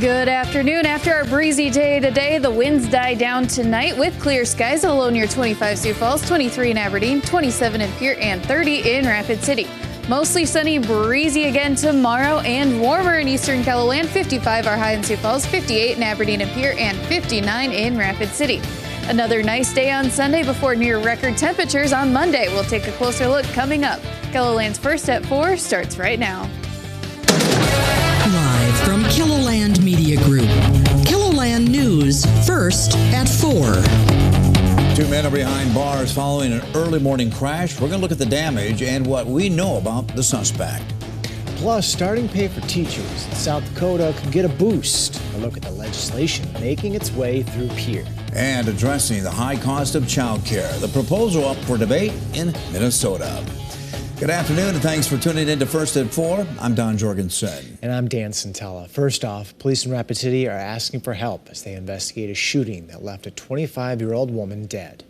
Good afternoon. After our breezy day today, the winds die down tonight with clear skies. A low near 25 Sioux Falls, 23 in Aberdeen, 27 in Pierre, and 30 in Rapid City. Mostly sunny, breezy again tomorrow and warmer in eastern Keloland. 55 our high in Sioux Falls, 58 in Aberdeen and Pierre, and 59 in Rapid City. Another nice day on Sunday before near record temperatures on Monday. We'll take a closer look coming up. Keloland's First at 4 starts right now. Live from Keloland Media Group. Keloland News, First at 4. 2 men are behind bars following an early morning crash. We're going to look at the damage and what we know about the suspect. Plus, starting pay for teachers in South Dakota could get a boost. A look at the legislation making its way through Pierre. And addressing the high cost of child care. The proposal up for debate in Minnesota. Good afternoon, and thanks for tuning in to First at 4. I'm Don Jorgensen. And I'm Dan Santella. First off, police in Rapid City are asking for help as they investigate a shooting that left a 25-year-old woman dead.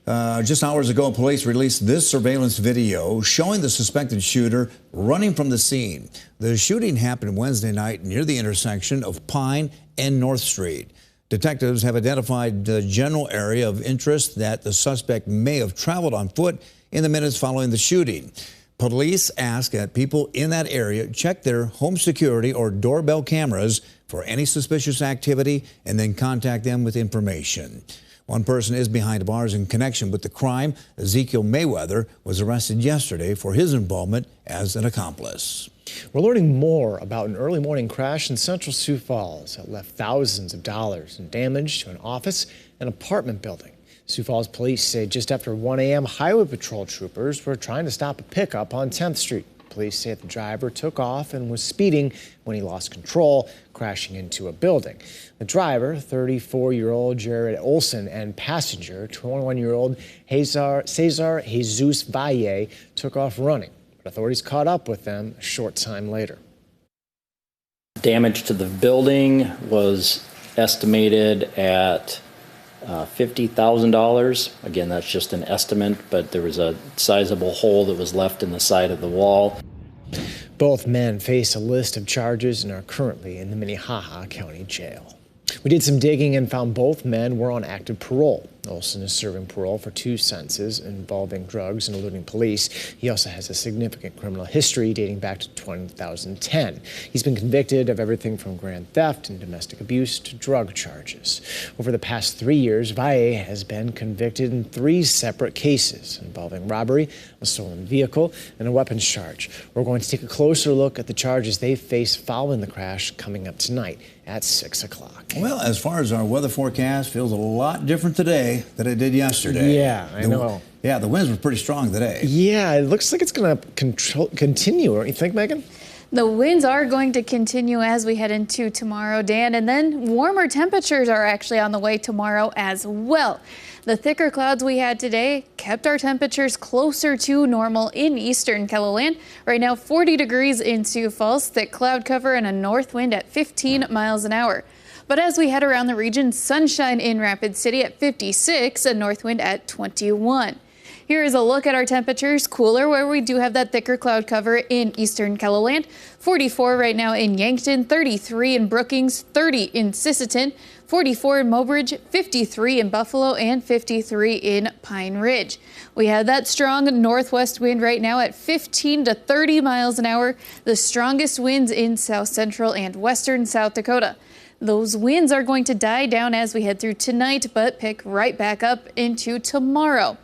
Just hours ago, police released this surveillance video showing the suspected shooter running from the scene. The shooting happened Wednesday night near the intersection of Pine and North Street. Detectives have identified the general area of interest that the suspect may have traveled on foot in the minutes following the shooting. Police ask that people in that area check their home security or doorbell cameras for any suspicious activity and then contact them with information. One person is behind bars in connection with the crime. Ezekiel Mayweather was arrested yesterday for his involvement as an accomplice. We're learning more about an early morning crash in central Sioux Falls that left thousands of dollars in damage to an office and apartment building. Sioux Falls police say just after 1 a.m., highway patrol troopers were trying to stop a pickup on 10th Street. Police say the driver took off and was speeding when he lost control, crashing into a building. The driver, 34-year-old Jared Olson, and passenger, 21-year-old Cesar Jesus Valle, took off running. But authorities caught up with them a short time later. Damage to the building was estimated at $50,000. Again, that's just an estimate, but there was a sizable hole that was left in the side of the wall. Both men face a list of charges and are currently in the Minnehaha County Jail. We did some digging and found both men were on active parole. Olson is serving parole for 2 sentences involving drugs and eluding police. He also has a significant criminal history dating back to 2010. He's been convicted of everything from grand theft and domestic abuse to drug charges. Over the past 3 years, Valle has been convicted in 3 separate cases involving robbery, a stolen vehicle, and a weapons charge. We're going to take a closer look at the charges they face following the crash coming up tonight at 6 o'clock. Well, as far as our weather forecast, feels a lot different today than it did yesterday. Yeah, I know. Yeah, the winds were pretty strong today. Yeah, it looks like it's going to continue, don't you think, Megan? The winds are going to continue as we head into tomorrow, Dan, and then warmer temperatures are actually on the way tomorrow as well. The thicker clouds we had today kept our temperatures closer to normal in eastern Keloland. Right now, 40 degrees in Sioux Falls, thick cloud cover and a north wind at 15 miles an hour. But as we head around the region, sunshine in Rapid City at 56, a north wind at 21. Here is a look at our temperatures. Cooler where we do have that thicker cloud cover in eastern Keloland. 44 right now in Yankton, 33 in Brookings, 30 in Sisseton, 44 in Mobridge, 53 in Buffalo, and 53 in Pine Ridge. We have that strong northwest wind right now at 15 to 30 miles an hour, the strongest winds in south central and western South Dakota. Those winds are going to die down as we head through tonight, but pick right back up into tomorrow.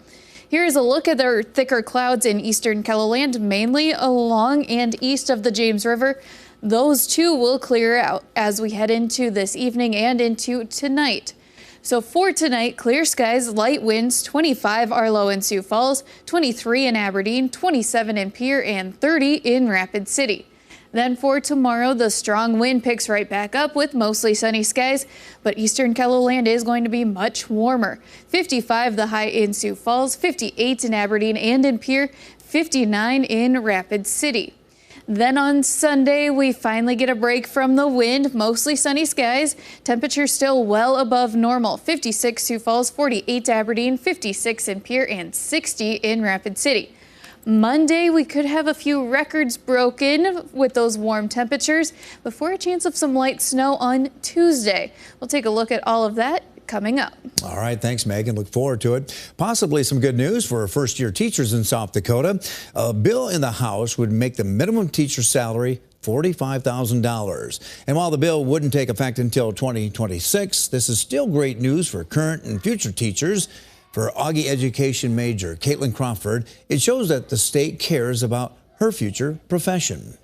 Here is a look at our thicker clouds in eastern Keloland, mainly along and east of the James River. Those too will clear out as we head into this evening and into tonight. So for tonight, clear skies, light winds, 25 are low in Sioux Falls, 23 in Aberdeen, 27 in Pierre, and 30 in Rapid City. Then for tomorrow, the strong wind picks right back up with mostly sunny skies, but eastern Keloland is going to be much warmer. 55 the high in Sioux Falls, 58 in Aberdeen and in Pierre, 59 in Rapid City. Then on Sunday, we finally get a break from the wind, mostly sunny skies. Temperatures still well above normal. 56 Sioux Falls, 48 Aberdeen, 56 in Pierre, and 60 in Rapid City. Monday, we could have a few records broken with those warm temperatures before a chance of some light snow on Tuesday. We'll take a look at all of that coming up. All right, thanks, Megan. Look forward to it. Possibly some good news for first-year teachers in South Dakota. A bill in the House would make the minimum teacher salary $45,000. And while the bill wouldn't take effect until 2026, this is still great news for current and future teachers. For Augie education major Caitlin Crawford, it shows that the state cares about her future profession.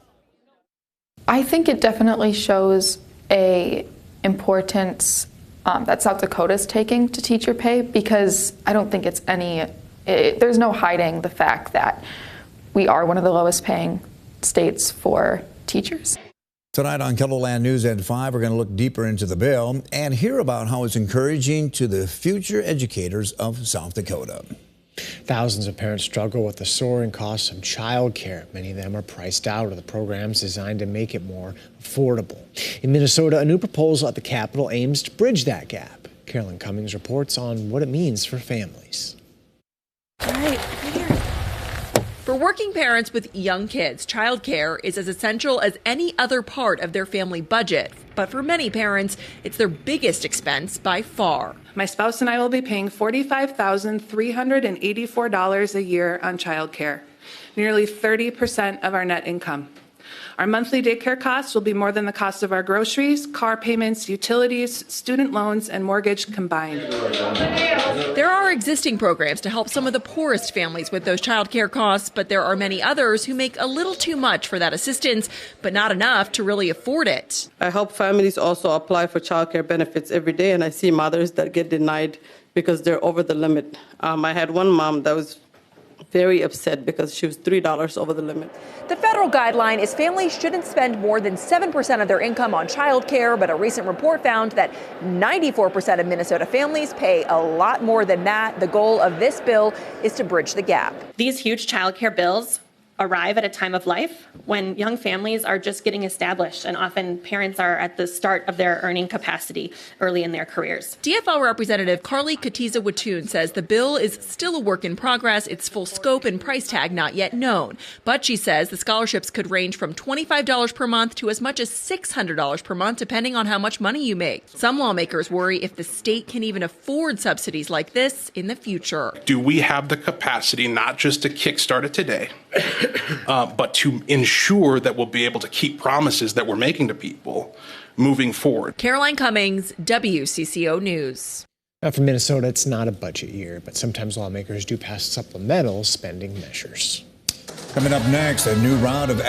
I think it definitely shows a importance that South Dakota is taking to teacher pay, because I don't think there's no hiding the fact that we are one of the lowest paying states for teachers. Tonight on KELOLAND News at 5, we're going to look deeper into the bill and hear about how it's encouraging to the future educators of South Dakota. Thousands of parents struggle with the soaring costs of childcare. Many of them are priced out of the programs designed to make it more affordable. In Minnesota, a new proposal at the Capitol aims to bridge that gap. Carolyn Cummings reports on what it means for families. For working parents with young kids, childcare is as essential as any other part of their family budget. But for many parents, it's their biggest expense by far. My spouse and I will be paying $45,384 a year on childcare, nearly 30% of our net income. Our monthly daycare costs will be more than the cost of our groceries, car payments, utilities, student loans, and mortgage combined. There are existing programs to help some of the poorest families with those childcare costs, but there are many others who make a little too much for that assistance, but not enough to really afford it. I help families also apply for childcare benefits every day, and I see mothers that get denied because they're over the limit. I had one mom that was very upset because she was $3 over the limit. The federal guideline is families shouldn't spend more than 7% of their income on childcare, but a recent report found that 94% of Minnesota families pay a lot more than that. The goal of this bill is to bridge the gap. These huge childcare bills arrive at a time of life when young families are just getting established, and often parents are at the start of their earning capacity early in their careers. DFL Representative Carly Katiza-Wattoon says the bill is still a work in progress, its full scope and price tag not yet known. But she says the scholarships could range from $25 per month to as much as $600 per month, depending on how much money you make. Some lawmakers worry if the state can even afford subsidies like this in the future. Do we have the capacity not just to kickstart it today, but to ensure that we'll be able to keep promises that we're making to people moving forward? Caroline Cummings, WCCO News. Now, for Minnesota, it's not a budget year, but sometimes lawmakers do pass supplemental spending measures. Coming up next, a new round of